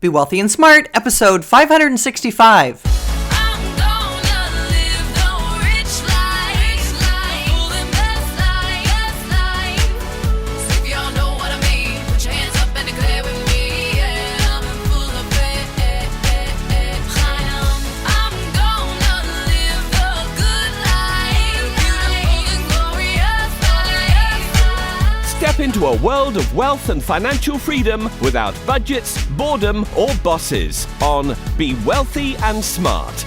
Be Wealthy and Smart, episode 565. Step into a world of wealth and financial freedom without budgets, boredom, or bosses on Be Wealthy and Smart.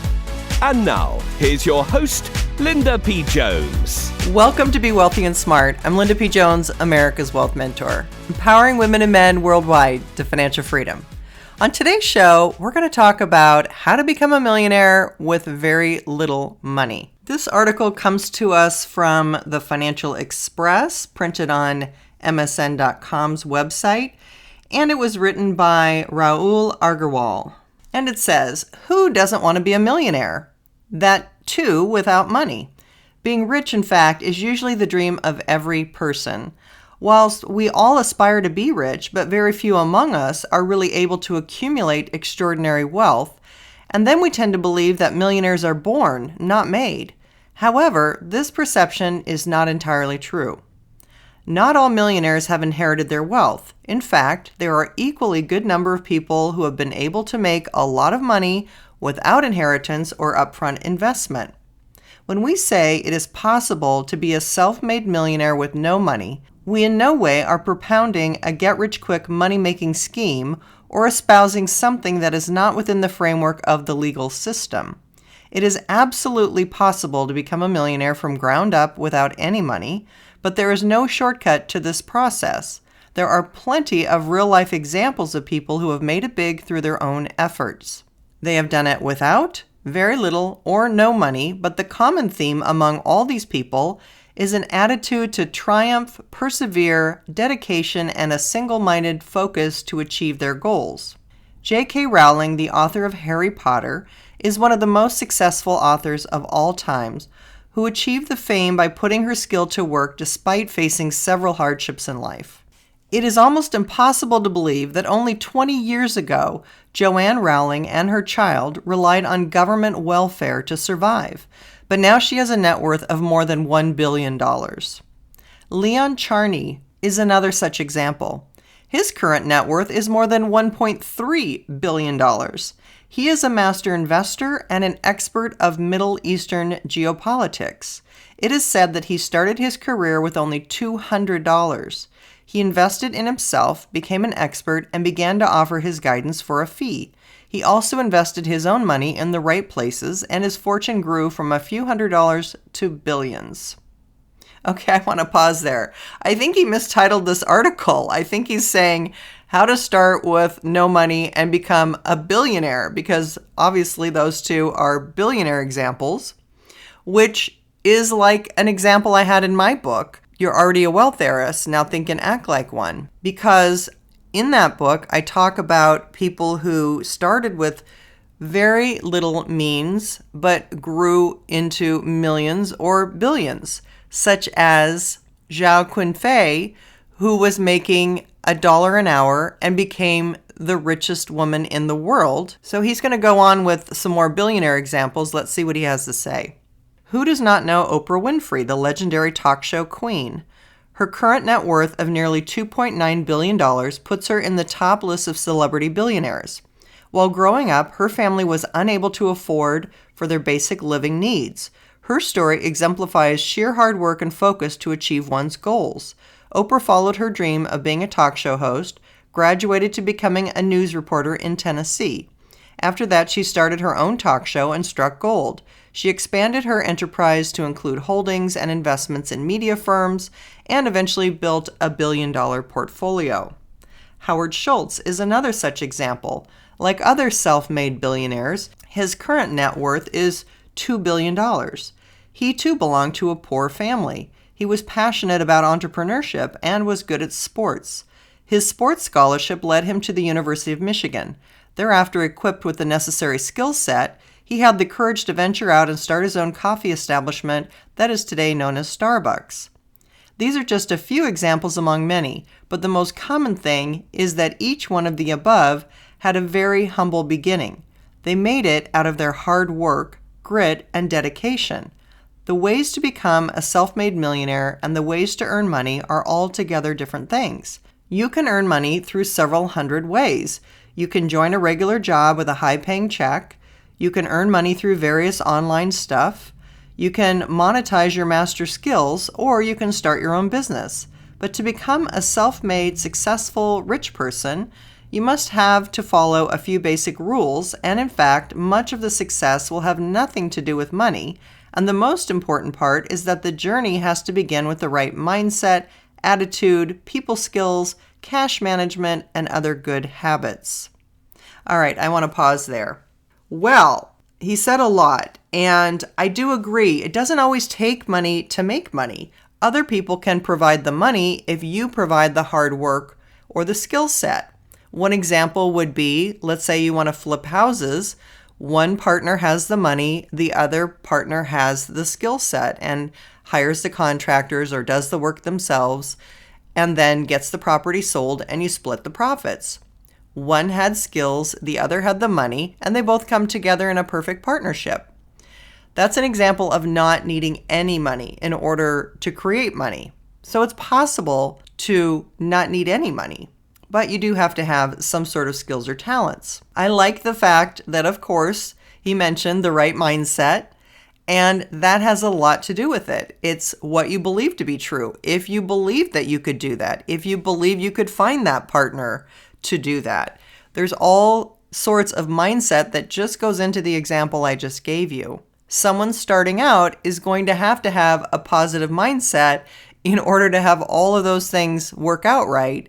And now, here's your host, Linda P. Jones. Welcome to Be Wealthy and Smart. I'm Linda P. Jones, America's Wealth Mentor, empowering women and men worldwide to financial freedom. On today's show, we're going to talk about how to become a millionaire with very little money. This article comes to us from the Financial Express, printed on MSN.com's website, and it was written by Raul Agarwal. And it says, who doesn't want to be a millionaire? That too without money. Being rich, in fact, is usually the dream of every person. Whilst we all aspire to be rich, but very few among us are really able to accumulate extraordinary wealth, and then we tend to believe that millionaires are born, not made. However, this perception is not entirely true. Not all millionaires have inherited their wealth. In fact, there are equally good number of people who have been able to make a lot of money without inheritance or upfront investment. When we say it is possible to be a self-made millionaire with no money, we in no way are propounding a get-rich-quick money-making scheme or espousing something that is not within the framework of the legal system. It is absolutely possible to become a millionaire from ground up without any money, but there is no shortcut to this process. There are plenty of real-life examples of people who have made it big through their own efforts. They have done it without, very little, or no money, but the common theme among all these people is an attitude to triumph, persevere, dedication, and a single-minded focus to achieve their goals. J.K. Rowling, the author of Harry Potter, is one of the most successful authors of all times, who achieved the fame by putting her skill to work despite facing several hardships in life. It is almost impossible to believe that only 20 years ago, Joanne Rowling and her child relied on government welfare to survive, but now she has a net worth of more than $1 billion. Leon Charney is another such example. His current net worth is more than $1.3 billion. He is a master investor and an expert of Middle Eastern geopolitics. It is said that he started his career with only $200. He invested in himself, became an expert, and began to offer his guidance for a fee. He also invested his own money in the right places, and his fortune grew from a few $100s to billions. Okay, I want to pause there. I think he mistitled this article. I think he's saying how to start with no money and become a billionaire, because obviously those two are billionaire examples, which is like an example I had in my book. You're already a wealth heiress, now think and act like one. Because in that book, I talk about people who started with very little means, but grew into millions or billions, such as Zhao Qinfei, who was making $1 an hour and became the richest woman in the world. So he's going to go on with some more billionaire examples. Let's see what he has to say. Who does not know Oprah Winfrey, the legendary talk show queen? Her current net worth of nearly $2.9 billion puts her in the top list of celebrity billionaires. While growing up, her family was unable to afford for their basic living needs. Her story exemplifies sheer hard work and focus to achieve one's goals. Oprah followed her dream of being a talk show host, graduated to becoming a news reporter in Tennessee. After that, she started her own talk show and struck gold. She expanded her enterprise to include holdings and investments in media firms, and eventually built a billion-dollar portfolio. Howard Schultz is another such example. Like other self-made billionaires, his current net worth is $2 billion. He too belonged to a poor family. He was passionate about entrepreneurship and was good at sports. His sports scholarship led him to the University of Michigan. Thereafter, equipped with the necessary skill set, he had the courage to venture out and start his own coffee establishment that is today known as Starbucks. These are just a few examples among many, but the most common thing is that each one of the above had a very humble beginning. They made it out of their hard work, grit, and dedication. The ways to become a self-made millionaire and the ways to earn money are altogether different things. You can earn money through several hundred ways. You can join a regular job with a high-paying check. You can earn money through various online stuff. You can monetize your master skills, or you can start your own business. But to become a self-made, successful, rich person, you must have to follow a few basic rules, and in fact, much of the success will have nothing to do with money. And the most important part is that the journey has to begin with the right mindset, attitude, people skills, cash management, and other good habits. All right, I want to pause there. Well, he said a lot, and I do agree. It doesn't always take money to make money. Other people can provide the money if you provide the hard work or the skill set. One example would be, let's say you want to flip houses. One partner has the money, the other partner has the skill set and hires the contractors or does the work themselves and then gets the property sold, and you split the profits. One had skills, the other had the money, and they both come together in a perfect partnership. That's an example of not needing any money in order to create money. So it's possible to not need any money, but you do have to have some sort of skills or talents. I like the fact that, of course, he mentioned the right mindset, and that has a lot to do with it. It's what you believe to be true. If you believe that you could do that, if you believe you could find that partner to do that, there's all sorts of mindset that just goes into the example I just gave you. Someone starting out is going to have a positive mindset in order to have all of those things work out right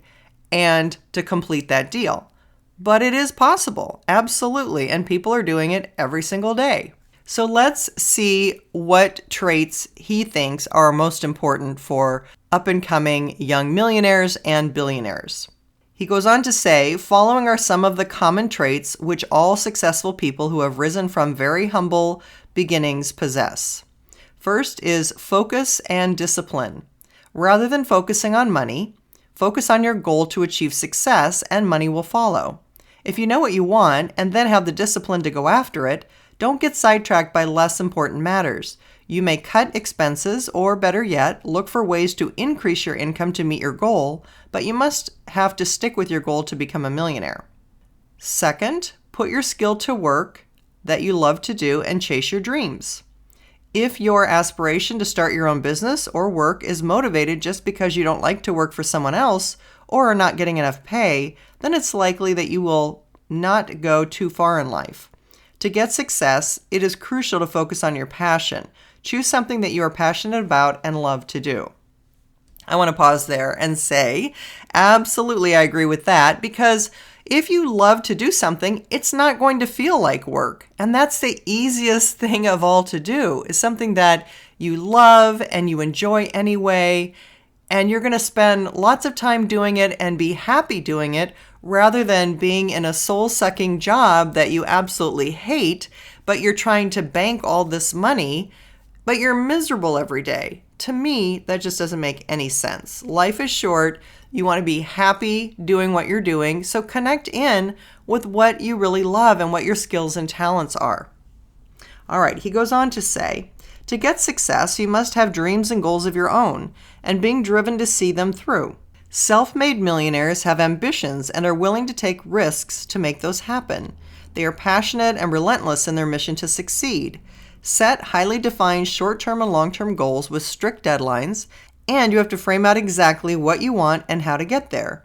and to complete that deal. But it is possible, absolutely, and people are doing it every single day. So let's see what traits he thinks are most important for up-and-coming young millionaires and billionaires. He goes on to say, following are some of the common traits which all successful people who have risen from very humble beginnings possess. First is focus and discipline. Rather than focusing on money, focus on your goal to achieve success and money will follow. If you know what you want and then have the discipline to go after it, don't get sidetracked by less important matters. You may cut expenses or, better yet, look for ways to increase your income to meet your goal, but you must have to stick with your goal to become a millionaire. Second, put your skill to work that you love to do and chase your dreams. If your aspiration to start your own business or work is motivated just because you don't like to work for someone else or are not getting enough pay, then it's likely that you will not go too far in life. To get success, it is crucial to focus on your passion. Choose something that you are passionate about and love to do. I want to pause there and say, absolutely, I agree with that, because if you love to do something, it's not going to feel like work. And that's the easiest thing of all to do, is something that you love and you enjoy anyway, and you're going to spend lots of time doing it and be happy doing it rather than being in a soul-sucking job that you absolutely hate, but you're trying to bank all this money, but you're miserable every day. To me, that just doesn't make any sense. Life is short. You want to be happy doing what you're doing, so connect in with what you really love and what your skills and talents are. All right, he goes on to say, to get success, you must have dreams and goals of your own, and being driven to see them through. Self-made millionaires have ambitions and are willing to take risks to make those happen. They are passionate and relentless in their mission to succeed. Set highly defined short-term and long-term goals with strict deadlines, and you have to frame out exactly what you want and how to get there.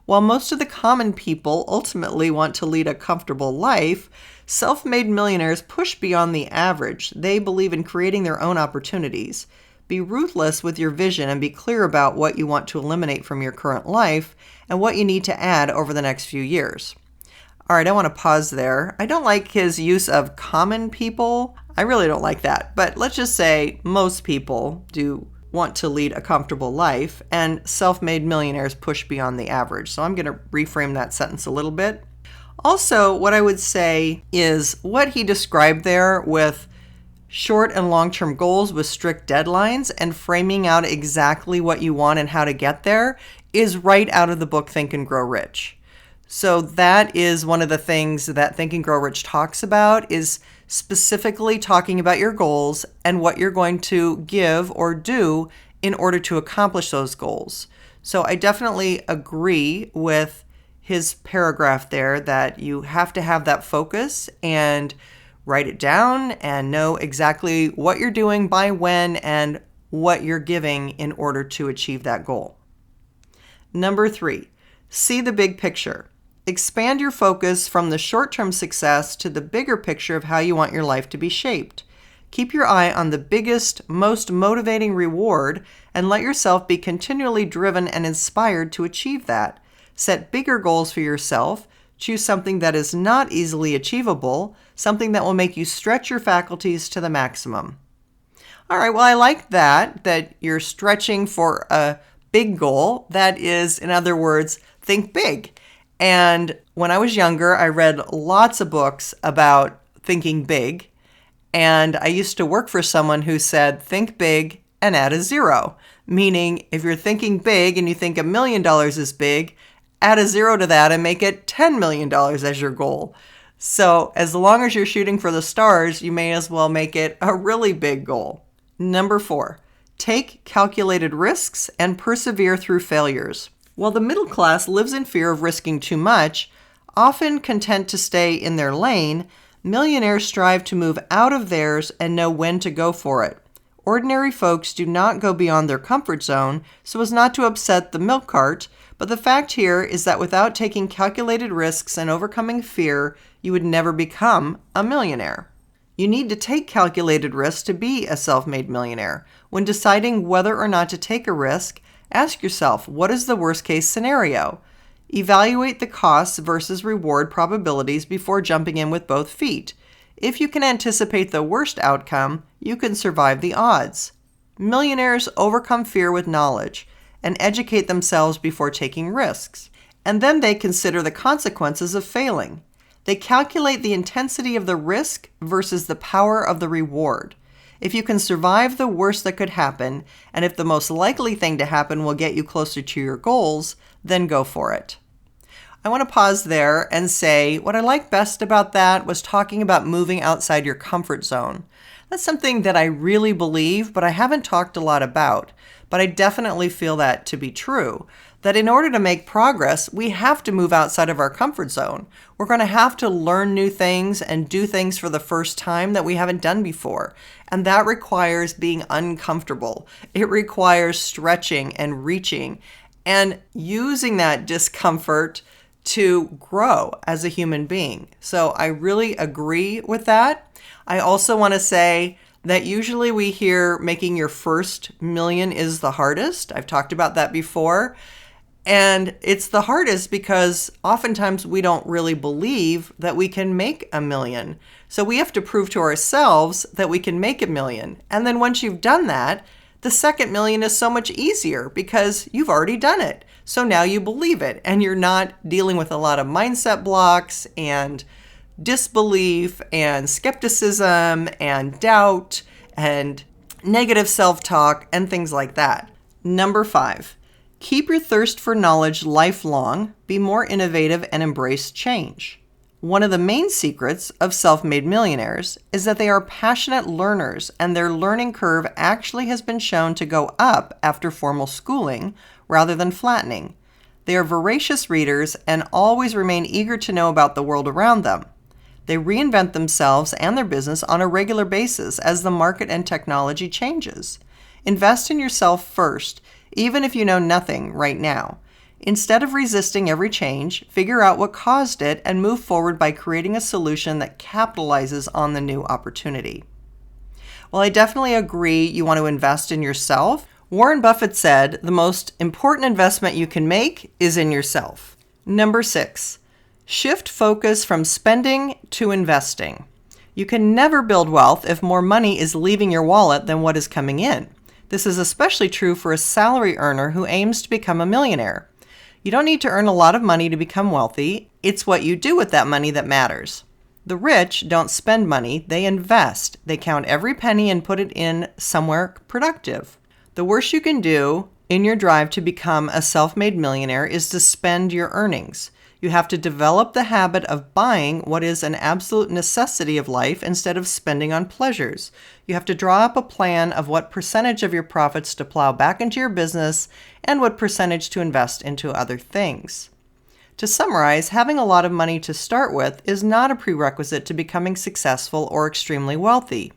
While most of the common people ultimately want to lead a comfortable life, self-made millionaires push beyond the average. They believe in creating their own opportunities. Be ruthless with your vision and be clear about what you want to eliminate from your current life and what you need to add over the next few years. All right, I want to pause there. I don't like his use of common people. I really don't like that. But let's just say most people do want to lead a comfortable life, and self-made millionaires push beyond the average. So I'm going to reframe that sentence a little bit. Also, what I would say is what he described there with short and long-term goals with strict deadlines and framing out exactly what you want and how to get there is right out of the book Think and Grow Rich. So that is one of the things that Think and Grow Rich talks about, is specifically talking about your goals and what you're going to give or do in order to accomplish those goals. So I definitely agree with his paragraph there that you have to have that focus and write it down and know exactly what you're doing by when and what you're giving in order to achieve that goal. Number 3, see the big picture. Expand your focus from the short-term success to the bigger picture of how you want your life to be shaped. Keep your eye on the biggest, most motivating reward and let yourself be continually driven and inspired to achieve that. Set bigger goals for yourself. Choose something that is not easily achievable, something that will make you stretch your faculties to the maximum. All right, well, I like that you're stretching for a big goal. That is, in other words, think big. And when I was younger, I read lots of books about thinking big. And I used to work for someone who said, think big and add a 0. Meaning, if you're thinking big and you think $1 million is big, add a 0 to that and make it $10 million as your goal. So as long as you're shooting for the stars, you may as well make it a really big goal. Number 4, take calculated risks and persevere through failures. While the middle class lives in fear of risking too much, often content to stay in their lane, millionaires strive to move out of theirs and know when to go for it. Ordinary folks do not go beyond their comfort zone so as not to upset the milk cart, but the fact here is that without taking calculated risks and overcoming fear, you would never become a millionaire. You need to take calculated risks to be a self-made millionaire. When deciding whether or not to take a risk, ask yourself, what is the worst-case scenario? Evaluate the costs versus reward probabilities before jumping in with both feet. If you can anticipate the worst outcome, you can survive the odds. Millionaires overcome fear with knowledge and educate themselves before taking risks, and then they consider the consequences of failing. They calculate the intensity of the risk versus the power of the reward. If you can survive the worst that could happen, and if the most likely thing to happen will get you closer to your goals, then go for it. I want to pause there and say what I like best about that was talking about moving outside your comfort zone. That's something that I really believe, but I haven't talked a lot about. But I definitely feel that to be true. That in order to make progress, we have to move outside of our comfort zone. We're going to have to learn new things and do things for the first time that we haven't done before. And that requires being uncomfortable. It requires stretching and reaching and using that discomfort to grow as a human being. So I really agree with that. I also want to say that usually we hear making your first million is the hardest. I've talked about that before. And it's the hardest because oftentimes we don't really believe that we can make $1 million. So we have to prove to ourselves that we can make $1 million. And then once you've done that, the second million is so much easier because you've already done it. So now you believe it and you're not dealing with a lot of mindset blocks and disbelief and skepticism and doubt and negative self-talk and things like that. Number 5. Keep your thirst for knowledge lifelong, be more innovative, and embrace change. One of the main secrets of self-made millionaires is that they are passionate learners, and their learning curve actually has been shown to go up after formal schooling rather than flattening. They are voracious readers and always remain eager to know about the world around them. They reinvent themselves and their business on a regular basis as the market and technology changes. Invest in yourself first, even if you know nothing right now. Instead of resisting every change, figure out what caused it and move forward by creating a solution that capitalizes on the new opportunity. Well, I definitely agree you want to invest in yourself. Warren Buffett said the most important investment you can make is in yourself. Number 6, shift focus from spending to investing. You can never build wealth if more money is leaving your wallet than what is coming in. This is especially true for a salary earner who aims to become a millionaire. You don't need to earn a lot of money to become wealthy. It's what you do with that money that matters. The rich don't spend money, they invest. They count every penny and put it in somewhere productive. The worst you can do in your drive to become a self-made millionaire is to spend your earnings. You have to develop the habit of buying what is an absolute necessity of life instead of spending on pleasures. You have to draw up a plan of what percentage of your profits to plow back into your business and what percentage to invest into other things. To summarize, having a lot of money to start with is not a prerequisite to becoming successful or extremely wealthy.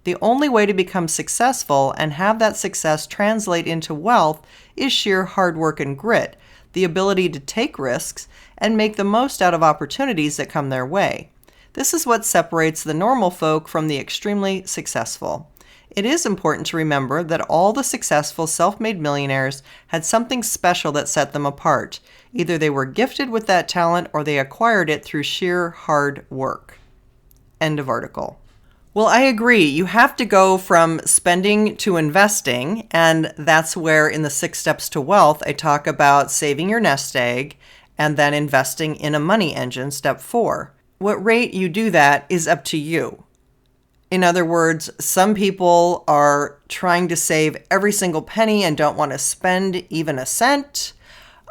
The only way to become successful and have that success translate into wealth is sheer hard work and grit, the ability to take risks and make the most out of opportunities that come their way. This is what separates the normal folk from the extremely successful. It is important to remember that all the successful self-made millionaires had something special that set them apart. Either they were gifted with that talent or they acquired it through sheer hard work. End of article. Well, I agree. You have to go from spending to investing, and that's where in the 6 Steps to Wealth, I talk about saving your nest egg and then investing in a money engine, step 4. What rate you do that is up to you. In other words, some people are trying to save every single penny and don't want to spend even a cent.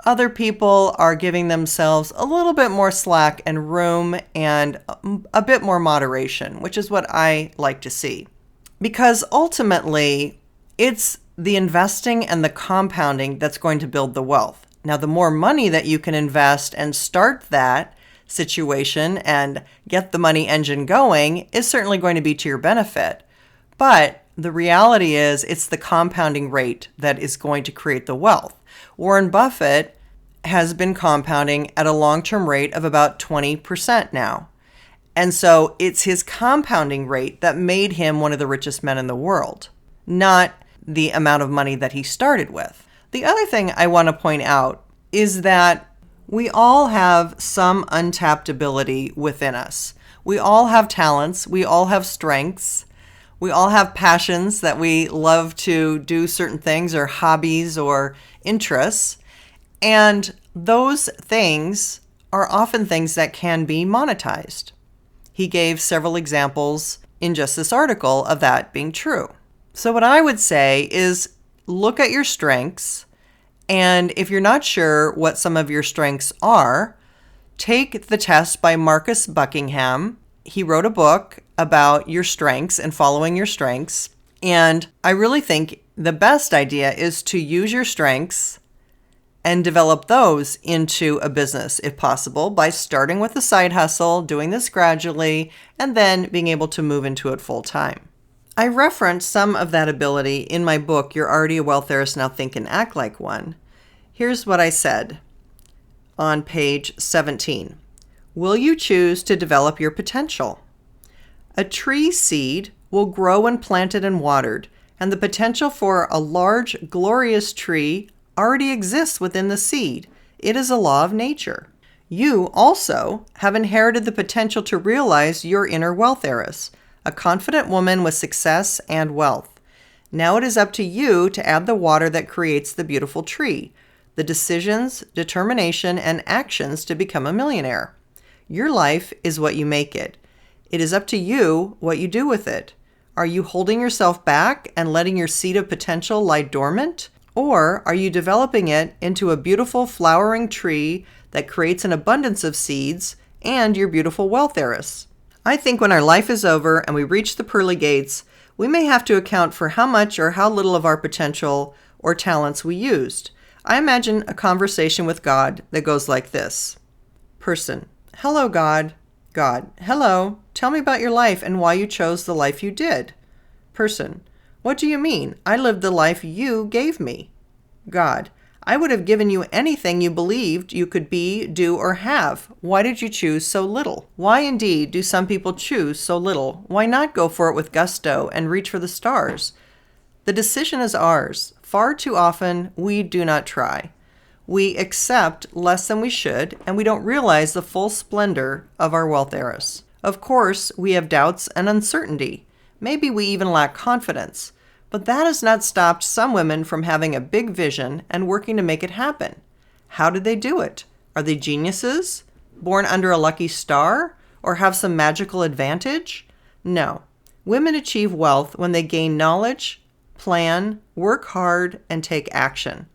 Other people are giving themselves a little bit more slack and room and a bit more moderation, which is what I like to see. Because ultimately, it's the investing and the compounding that's going to build the wealth. Now, the more money that you can invest and start that situation and get the money engine going is certainly going to be to your benefit. But the reality is it's the compounding rate that is going to create the wealth. Warren Buffett has been compounding at a long-term rate of about 20% now. And so it's his compounding rate that made him one of the richest men in the world, not the amount of money that he started with. The other thing I want to point out is that we all have some untapped ability within us. We all have talents. We all have strengths. We all have passions that we love to do certain things or hobbies or interests. And those things are often things that can be monetized. He gave several examples in just this article of that being true. So what I would say is look at your strengths. And if you're not sure what some of your strengths are, take the test by Marcus Buckingham. He wrote a book about your strengths and following your strengths. And I really think the best idea is to use your strengths and develop those into a business, if possible, by starting with a side hustle, doing this gradually, and then being able to move into it full time. I reference some of that ability in my book, You're Already a Wealth Heiress, Now Think and Act Like One. Here's what I said on page 17. Will you choose to develop your potential? A tree seed will grow when planted and watered, and the potential for a large, glorious tree already exists within the seed. It is a law of nature. You also have inherited the potential to realize your inner wealth heiress, a confident woman with success and wealth. Now it is up to you to add the water that creates the beautiful tree, the decisions, determination, and actions to become a millionaire. Your life is what you make it. It is up to you what you do with it. Are you holding yourself back and letting your seed of potential lie dormant? Or are you developing it into a beautiful flowering tree that creates an abundance of seeds and your beautiful wealth heiress? I think when our life is over and we reach the pearly gates, we may have to account for how much or how little of our potential or talents we used. I imagine a conversation with God that goes like this. Person: Hello, God. God: Hello. Tell me about your life and why you chose the life you did. Person: What do you mean? I lived the life you gave me. God: I would have given you anything you believed you could be, do, or have. Why did you choose so little? Why indeed do some people choose so little? Why not go for it with gusto and reach for the stars? The decision is ours. Far too often, we do not try. We accept less than we should, and we don't realize the full splendor of our wealth heiress. Of course, we have doubts and uncertainty. Maybe we even lack confidence. But that has not stopped some women from having a big vision and working to make it happen. How did they do it? Are they geniuses? Born under a lucky star? Or have some magical advantage? No. Women achieve wealth when they gain knowledge, plan, work hard, and take action.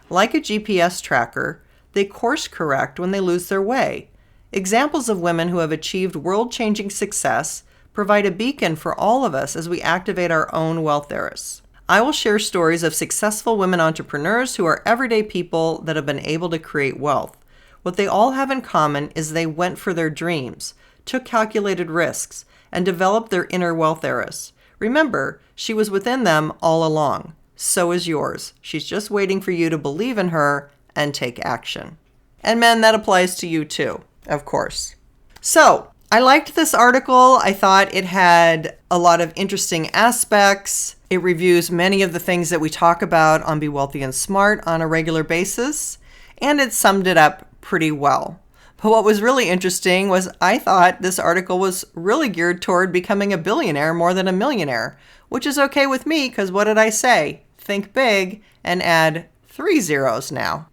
Like a GPS tracker, They course correct when they lose their way. Examples of women who have achieved world-changing success provide a beacon for all of us as we activate our own wealth heiress. I will share stories of successful women entrepreneurs who are everyday people that have been able to create wealth. What they all have in common is they went for their dreams, took calculated risks, and developed their inner wealth heiress. Remember, she was within them all along. So is yours. She's just waiting for you to believe in her and take action. And men, that applies to you too, of course. So, I liked this article. I thought it had a lot of interesting aspects. It reviews many of the things that we talk about on Be Wealthy and Smart on a regular basis, and it summed it up pretty well. But what was really interesting was I thought this article was really geared toward becoming a billionaire more than a millionaire, which is okay with me because what did I say? Think big and add 3 zeros now.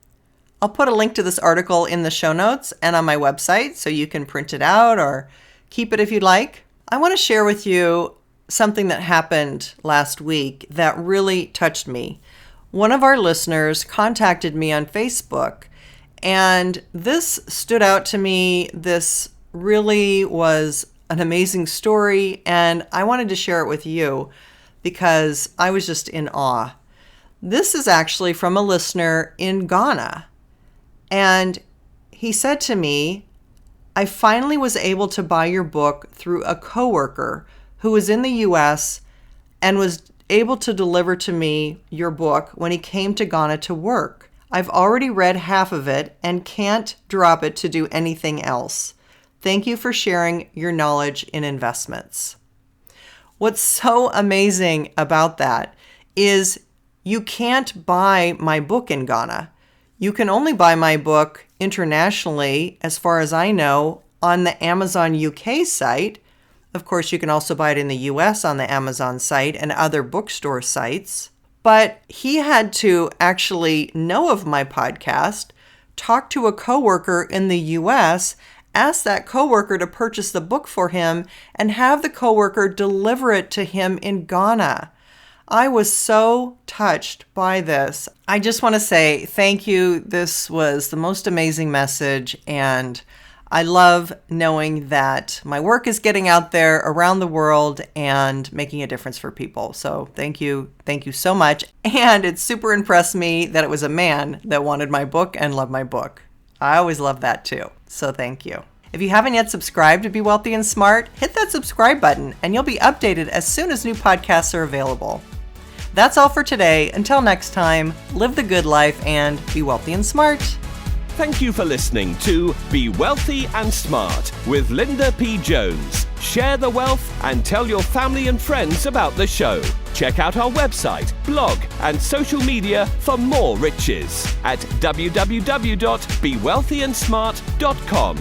I'll put a link to this article in the show notes and on my website so you can print it out or keep it if you'd like. I want to share with you something that happened last week that really touched me. One of our listeners contacted me on Facebook, and this stood out to me. This really was an amazing story, and I wanted to share it with you because I was just in awe. This is actually from a listener in Ghana. And he said to me, I finally was able to buy your book through a coworker who was in the US and was able to deliver to me your book when he came to Ghana to work. I've already read half of it and can't drop it to do anything else. Thank you for sharing your knowledge in investments. What's so amazing about that is you can't buy my book in Ghana. You can only buy my book internationally, as far as I know, on the Amazon UK site. Of course, you can also buy it in the US on the Amazon site and other bookstore sites. But he had to actually know of my podcast, talk to a coworker in the US, ask that coworker to purchase the book for him, and have the coworker deliver it to him in Ghana. I was so touched by this. I just want to say thank you. This was the most amazing message, and I love knowing that my work is getting out there around the world and making a difference for people. So thank you. Thank you so much. And it super impressed me that it was a man that wanted my book and loved my book. I always love that too. So thank you. If you haven't yet subscribed to Be Wealthy and Smart, hit that subscribe button and you'll be updated as soon as new podcasts are available. That's all for today. Until next time, live the good life and be wealthy and smart. Thank you for listening to Be Wealthy and Smart with Linda P. Jones. Share the wealth and tell your family and friends about the show. Check out our website, blog, and social media for more riches at www.bewealthyandsmart.com.